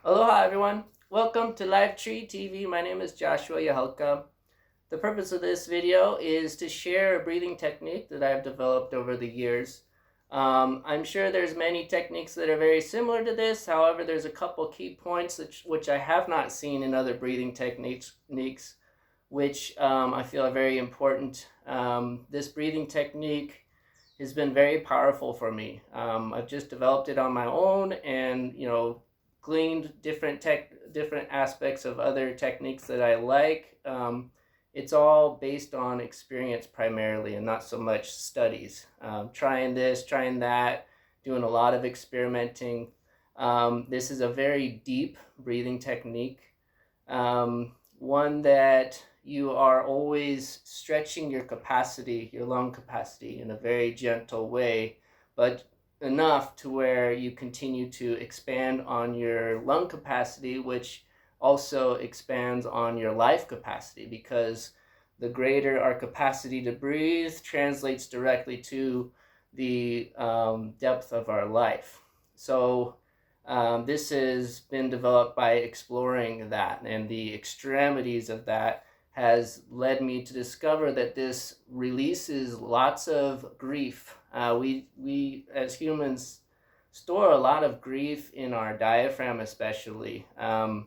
Aloha, everyone. Welcome to Live Tree TV. My name is Joshua Yahalka. The purpose of this video is to share a breathing technique that I've developed over the years. I'm sure there's many techniques that are very similar to this. However, there's a couple key points which I have not seen in other breathing techniques, which I feel are very important. This breathing technique has been very powerful for me. I've just developed it on my own, and gleaned different aspects of other techniques that I like. It's all based on experience primarily, and not so much studies. Trying this, trying that, doing a lot of experimenting. This is a very deep breathing technique, one that you are always stretching your capacity, your lung capacity, in a very gentle way, but enough to where you continue to expand on your lung capacity, which also expands on your life capacity, because the greater our capacity to breathe translates directly to the depth of our life. So this has been developed by exploring that, and the extremities of that has led me to discover that this releases lots of grief. We as humans store a lot of grief in our diaphragm, especially, and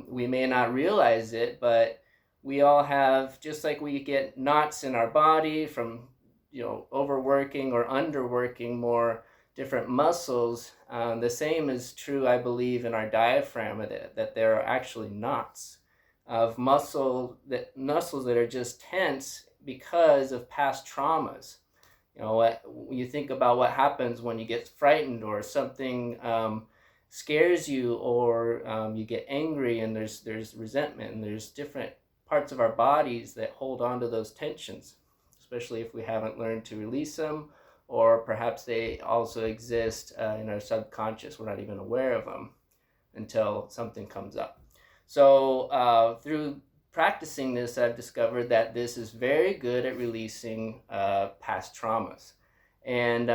we may not realize it, but we all have, just like we get knots in our body from overworking or underworking more different muscles. The same is true, I believe, in our diaphragm, that there are actually knots of muscles that are just tense because of past traumas. When you think about what happens when you get frightened, or something scares you, or you get angry, and there's resentment, and there's different parts of our bodies that hold on to those tensions, especially if we haven't learned to release them, or perhaps they also exist in our subconscious. We're not even aware of them until something comes up. So through practicing this, I've discovered that this is very good at releasing past traumas. And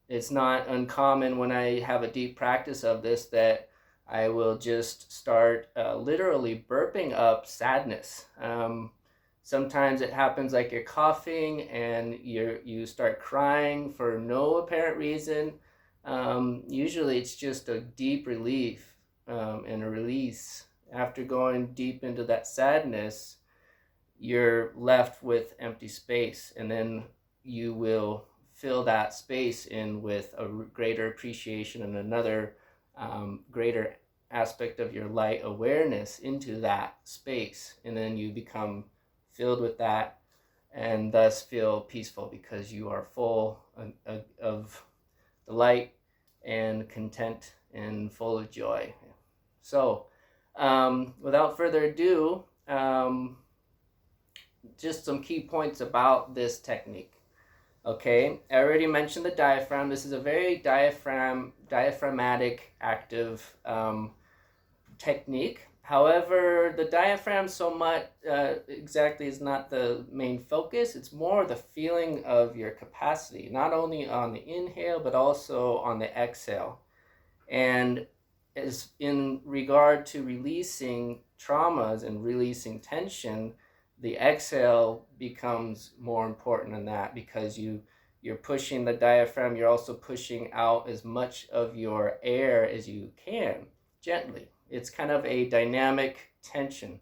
it's not uncommon when I have a deep practice of this that I will just start literally burping up sadness. Sometimes it happens like you're coughing and you start crying for no apparent reason. Usually it's just a deep relief and a release. After going deep into that sadness, you're left with empty space, and then you will fill that space in with a greater appreciation and another greater aspect of your light awareness into that space, and then you become filled with that, and thus feel peaceful because you are full of the light and content and full of joy. So without further ado, just some key points about this technique. Okay, I already mentioned the diaphragm. This is a very diaphragmatic active technique. However, the diaphragm so much exactly is not the main focus. It's more the feeling of your capacity, not only on the inhale, but also on the exhale. And as in regard to releasing traumas and releasing tension, the exhale becomes more important than that, because you're pushing the diaphragm. You're also pushing out as much of your air as you can, gently. It's kind of a dynamic tension.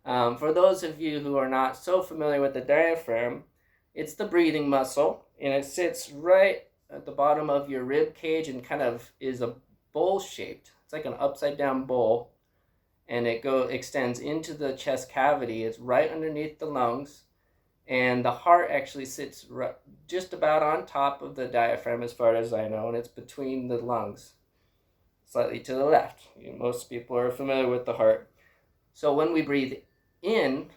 For those of you who are not so familiar with the diaphragm, it's the breathing muscle, and it sits right at the bottom of your rib cage and kind of is a bowl shaped. It's like an upside down bowl, and it extends into the chest cavity. It's right underneath the lungs, and the heart actually sits just about on top of the diaphragm, as far as I know, and it's between the lungs, slightly to the left. Most people are familiar with the heart. So when we breathe in,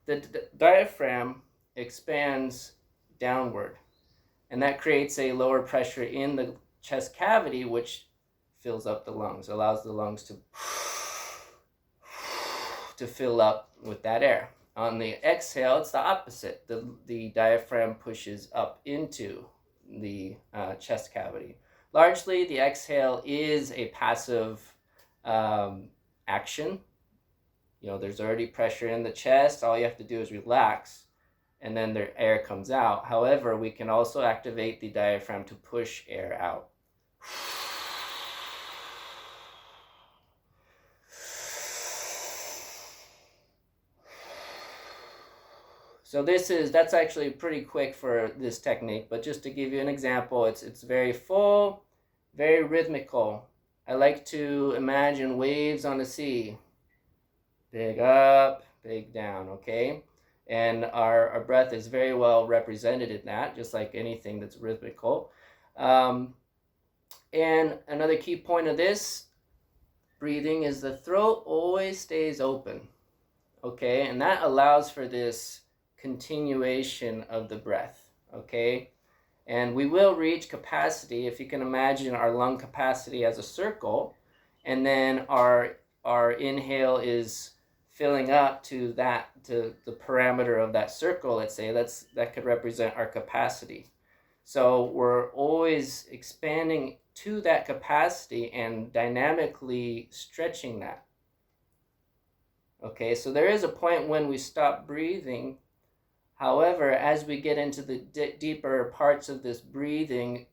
the diaphragm expands downward, and that creates a lower pressure in the chest cavity, which fills up the lungs, allows the lungs to fill up with that air. On the exhale, it's the opposite. The diaphragm pushes up into the chest cavity. Largely, the exhale is a passive action. There's already pressure in the chest. All you have to do is relax, and then the air comes out. However, we can also activate the diaphragm to push air out. So that's actually pretty quick for this technique, but just to give you an example, it's very full, very rhythmical. I like to imagine waves on the sea. Big up, big down, okay? And our breath is very well represented in that, just like anything that's rhythmical. And another key point of this breathing is the throat always stays open, okay? And that allows for this continuation of the breath, okay? And we will reach capacity. If you can imagine our lung capacity as a circle, and then our inhale is filling up to the parameter of that circle, let's say, that could represent our capacity. So we're always expanding to that capacity and dynamically stretching that. Okay, so there is a point when we stop breathing. However, as we get into the deeper parts of this breathing,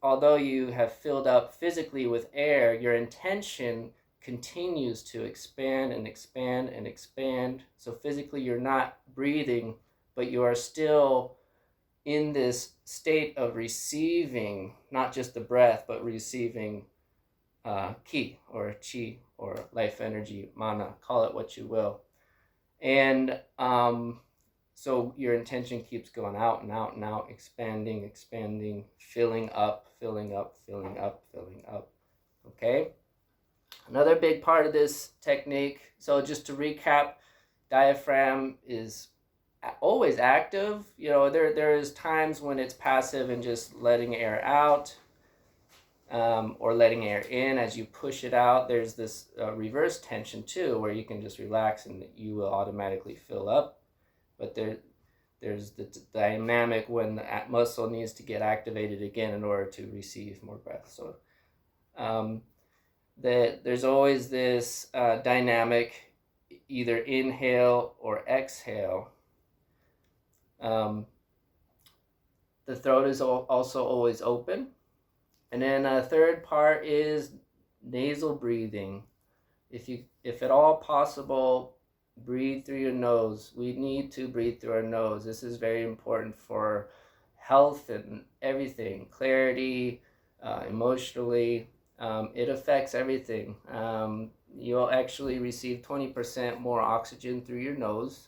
although you have filled up physically with air, your intention continues to expand and expand and expand. So physically you're not breathing, but you are still in this state of receiving, not just the breath, but receiving ki or chi or life energy, mana, call it what you will. And so your intention keeps going out and out and out, expanding, expanding, filling up, filling up, filling up, filling up. Okay? Another big part of this technique, so just to recap, diaphragm is always active. There's times when it's passive and just letting air out, or letting air in as you push it out. There's this reverse tension too, where you can just relax and you will automatically fill up. But there's the dynamic when the muscle needs to get activated again in order to receive more breath. So there's always this dynamic, either inhale or exhale. The throat is also always open. And then a third part is nasal breathing. If at all possible, breathe through your nose. We need to breathe through our nose. This is very important for health and everything, clarity, emotionally. It affects everything. You'll actually receive 20% more oxygen through your nose.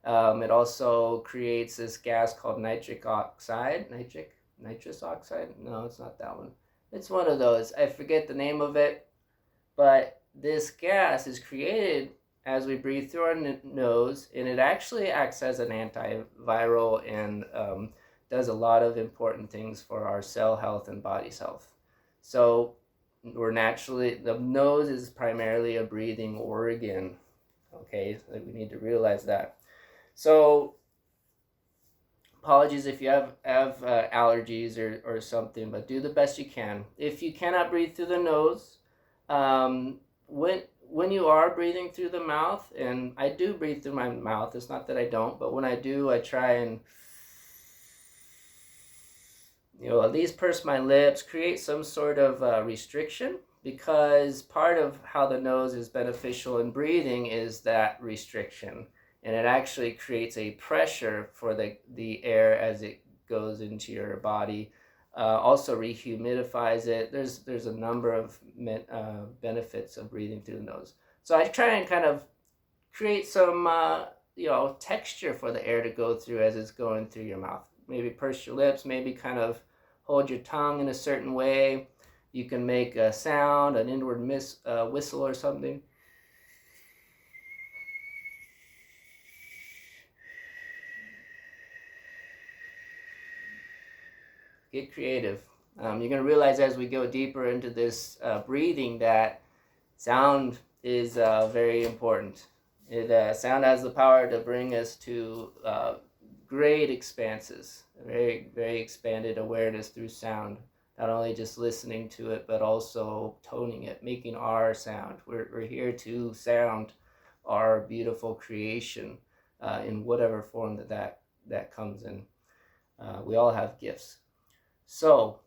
It also creates this gas called nitrous oxide. No, it's not that one. It's one of those. I forget the name of it. But this gas is created as we breathe through our nose, and it actually acts as an antiviral and does a lot of important things for our cell health and body's health. So the nose is primarily a breathing organ. Okay, so we need to realize that. So apologies if you have allergies or something, but do the best you can. If you cannot breathe through the nose, when you are breathing through the mouth, and I do breathe through my mouth, it's not that I don't, but when I do, I try and at least purse my lips, create some sort of restriction, because part of how the nose is beneficial in breathing is that restriction. And it actually creates a pressure for the air as it goes into your body. Also rehumidifies it. There's a number of benefits of breathing through the nose. So I try and kind of create some texture for the air to go through as it's going through your mouth. Maybe purse your lips, maybe kind of hold your tongue in a certain way. You can make a sound, an inward whistle or something. Get creative. You're going to realize as we go deeper into this breathing that sound is very important. Sound has the power to bring us to great expanses, very, very expanded awareness through sound. not only just listening to it, but also toning it, making our sound. We're here to sound our beautiful creation in whatever form that comes in. We all have gifts. So,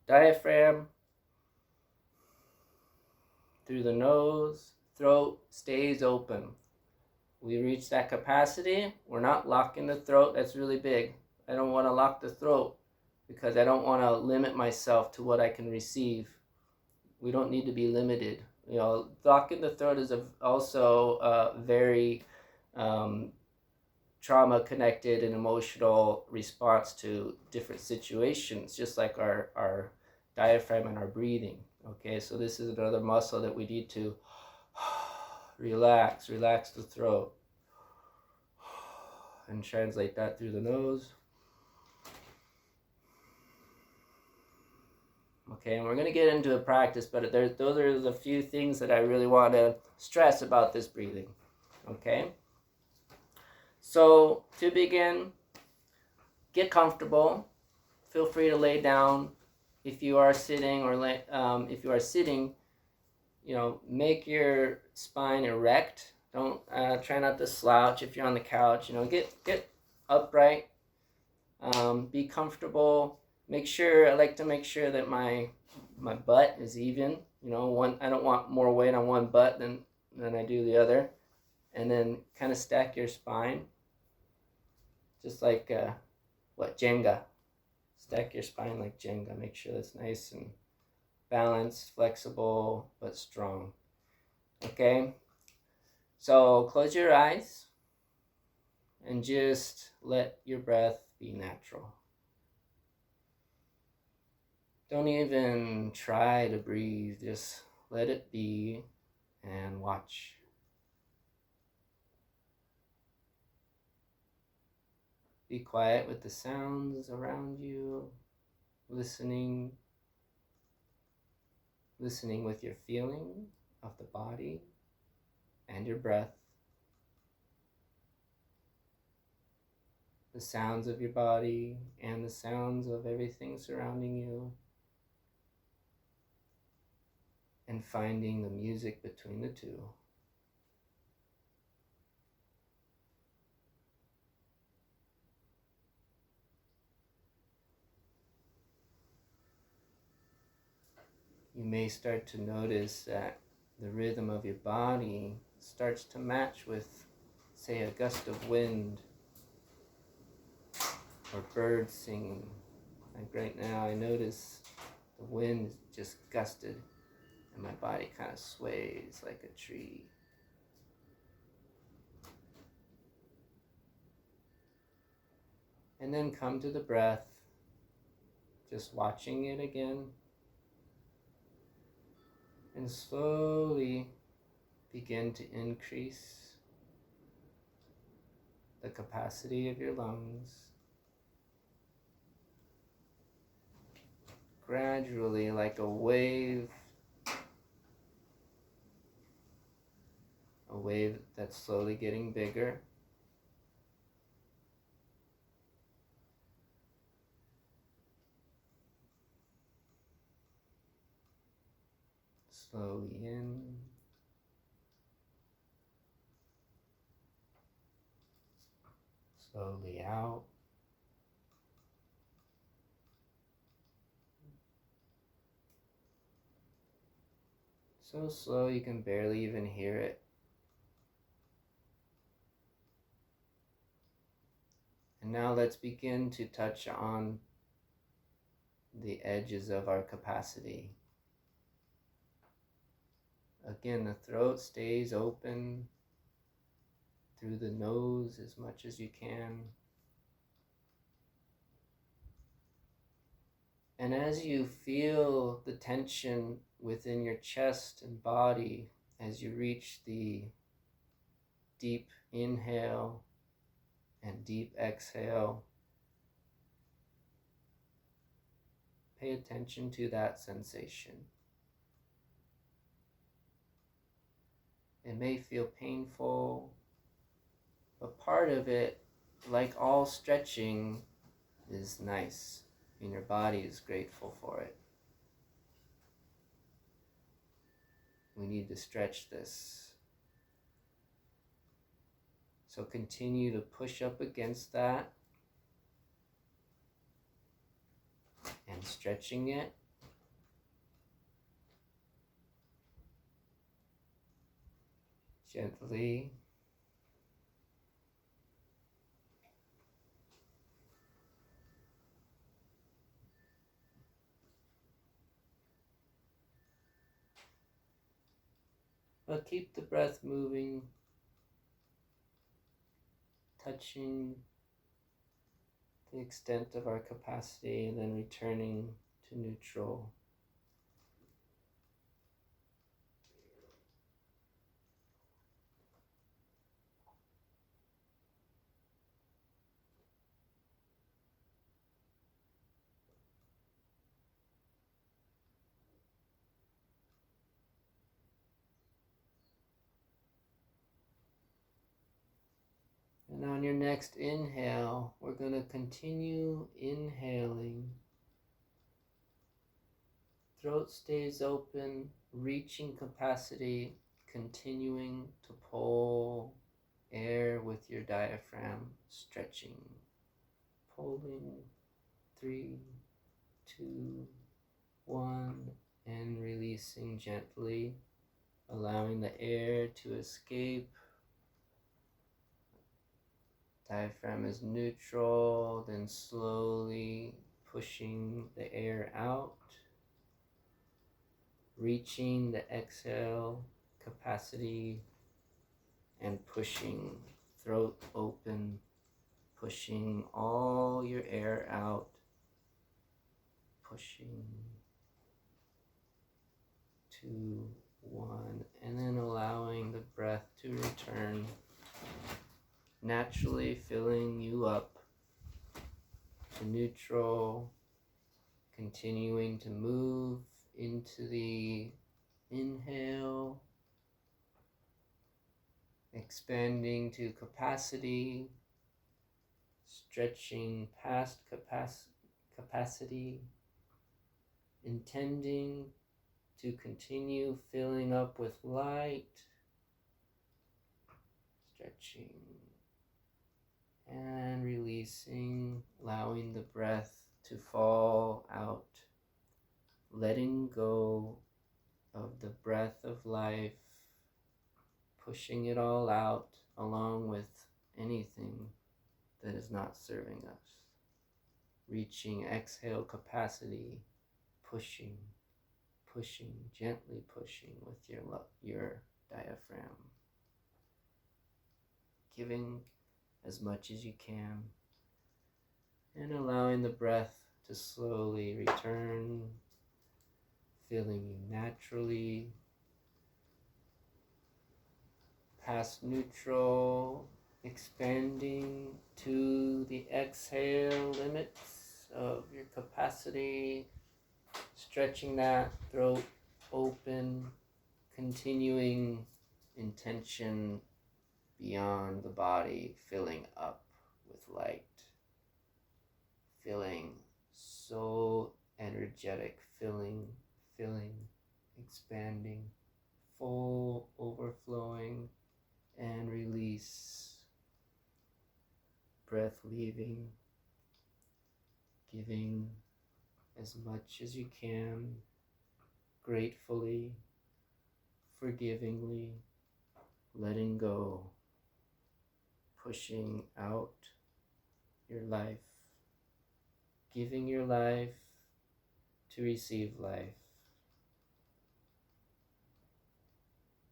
diaphragm through the nose, throat stays open. We reach that capacity. We're not locking the throat. That's really big. I don't want to lock the throat because I don't want to limit myself to what I can receive. We don't need to be limited. You know, locking the throat is also very trauma connected and emotional response to different situations, just like our diaphragm and our breathing. Okay, so this is another muscle that we need to relax the throat, and translate that through the nose. Okay, and we're going to get into a practice, but those are the few things that I really want to stress about this breathing. Okay, so to begin, get comfortable. Feel free to lay down. If you are sitting, if you are sitting, make your spine erect. Don't try not to slouch. If you're on the couch, get upright. Be comfortable. I like to make sure that my butt is even. I don't want more weight on one butt than I do the other. And then kind of stack your spine, just like Jenga. Stack your spine like Jenga. Make sure that's nice and balanced, flexible, but strong. Okay? So close your eyes and just let your breath be natural. Don't even try to breathe. Just let it be and watch. Be quiet with the sounds around you, listening with your feeling of the body and your breath, the sounds of your body and the sounds of everything surrounding you, and finding the music between the two. You may start to notice that the rhythm of your body starts to match with, say, a gust of wind or birds singing. Like right now, I notice the wind is just gusted and my body kind of sways like a tree. And then come to the breath, just watching it again. And slowly begin to increase the capacity of your lungs. Gradually, like a wave that's slowly getting bigger. Slowly in. Slowly out. So slow you can barely even hear it. And now let's begin to touch on the edges of our capacity. Again, the throat stays open through the nose as much as you can. And as you feel the tension within your chest and body, as you reach the deep inhale and deep exhale, pay attention to that sensation. It may feel painful, but part of it, like all stretching, is nice. and your body is grateful for it. We need to stretch this. So continue to push up against that and stretching it. Gently. But keep the breath moving, touching the extent of our capacity and then returning to neutral. And on your next inhale, we're going to continue inhaling. Throat stays open, reaching capacity, continuing to pull air with your diaphragm, stretching. Pulling, 3, 2, 1, and releasing gently, allowing the air to escape. Diaphragm is neutral, then slowly pushing the air out, reaching the exhale capacity and pushing, throat open, pushing all your air out, pushing, 2, 1, and then allowing the breath to return, naturally filling you up to neutral, continuing to move into the inhale, expanding to capacity, stretching past capacity, intending to continue filling up with light, stretching and releasing, allowing the breath to fall out, letting go of the breath of life, pushing it all out along with anything that is not serving us. Reaching exhale capacity, pushing, gently pushing with your diaphragm. Giving as much as you can and allowing the breath to slowly return, filling you naturally, past neutral, expanding to the exhale limits of your capacity, stretching that throat open, continuing intention beyond the body, filling up with light, feeling so energetic, filling, expanding, full, overflowing, and release. Breath leaving, giving as much as you can, gratefully, forgivingly, letting go, pushing out your life, giving your life to receive life,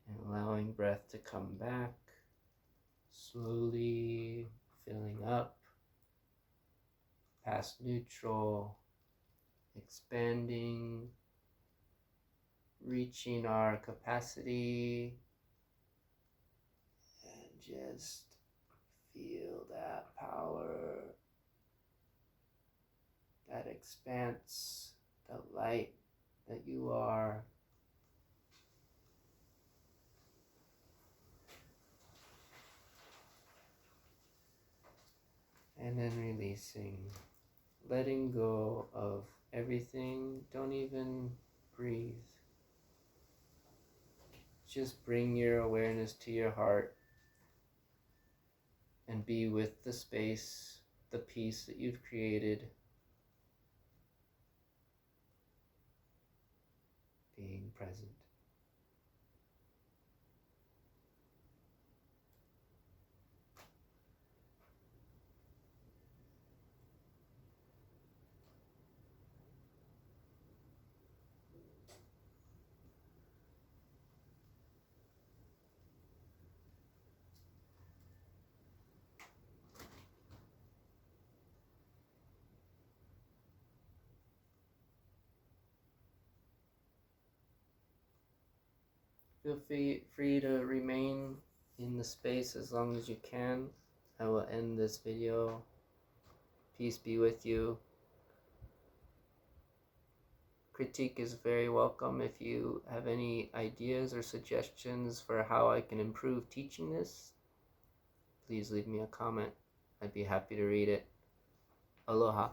and allowing breath to come back, slowly filling up, past neutral, expanding, reaching our capacity, and just feel that power, that expanse, the light that you are. And then releasing, letting go of everything. Don't even breathe. Just bring your awareness to your heart and be with the space, the peace that you've created, being present. Feel free to remain in the space as long as you can. I will end this video. Peace be with you. Critique is very welcome. If you have any ideas or suggestions for how I can improve teaching this, please leave me a comment. I'd be happy to read it. Aloha.